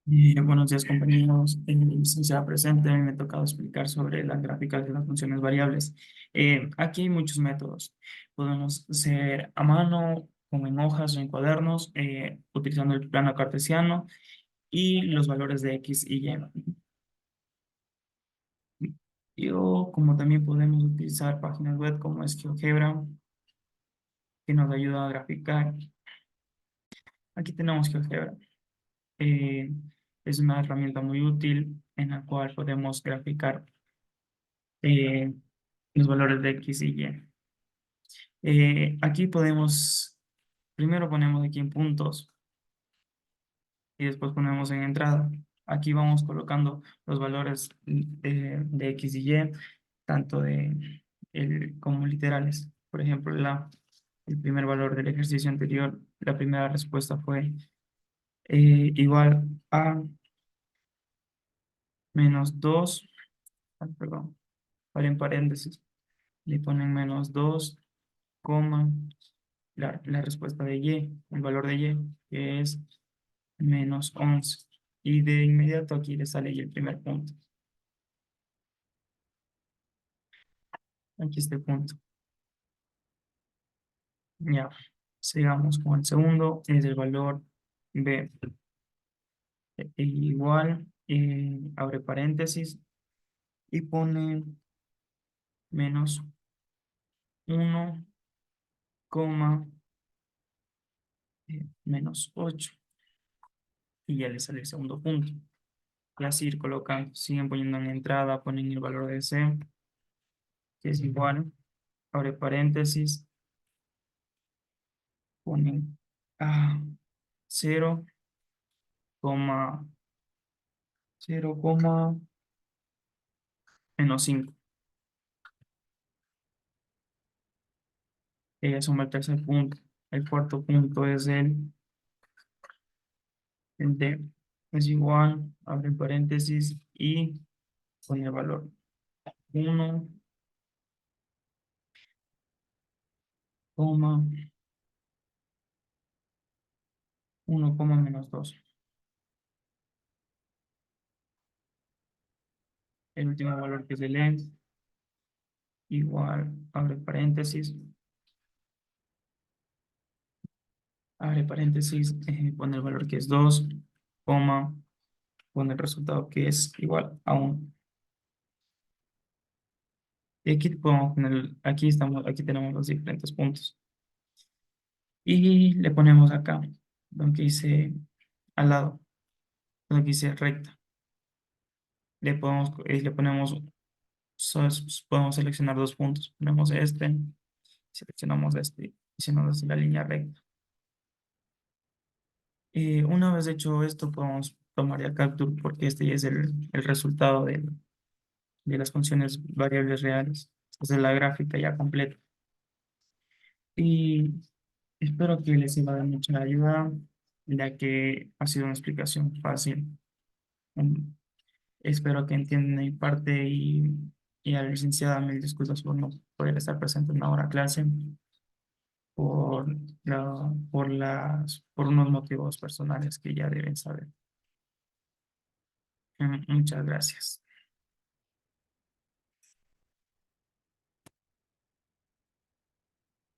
Buenos días, compañeros. Licenciada presente, me ha tocado explicar sobre las gráficas de las funciones variables. Aquí hay muchos métodos. Podemos hacer a mano, como en hojas o en cuadernos, utilizando el plano cartesiano y los valores de X y Y. O como también podemos utilizar páginas web como es GeoGebra, que nos ayuda a graficar. Aquí tenemos GeoGebra. Eh, es una herramienta muy útil en la cual podemos graficar eh, los valores de X y Y. Aquí podemos, primero ponemos aquí en puntos y después ponemos en entrada. Aquí vamos colocando los valores de X y Y, tanto como literales. Por ejemplo, el primer valor del ejercicio anterior, la primera respuesta fue igual a menos 2, perdón, vale en paréntesis, le ponen menos 2 coma, la respuesta de Y, el valor de Y, que es menos 11. Y de inmediato aquí le sale ya el primer punto. Aquí este punto. Ya, sigamos con el segundo, es el valor B. Igual, abre paréntesis y pone menos 1, coma, menos 8. Y ya le sale el segundo punto. Y así ir colocando, siguen poniendo en la entrada, ponen el valor de C, que es igual, abre paréntesis, ponen a 0, 0, menos 5. Ella suma el tercer punto. El cuarto punto es el D. Es igual, abre paréntesis y pone el valor 1, 1, menos 2. El último valor que es el E, igual, abre paréntesis, pone el valor que es 2, pone el resultado que es igual a 1. Y aquí podemos poner, aquí tenemos los diferentes puntos. Y le ponemos acá, donde dice al lado, donde dice recta. Le ponemos, podemos seleccionar dos puntos. Ponemos este, seleccionamos este, y se nos hace la línea recta. Una vez hecho esto, podemos tomar ya capture porque este ya es el resultado de las funciones variables reales. Esta es la gráfica ya completa. Y espero que les sirva de mucha ayuda, ya que ha sido una explicación fácil. Um, Espero que entiendan mi parte y a la licenciada mil disculpas por no poder estar presente en ahora clase por unos motivos personales que ya deben saber. Muchas gracias.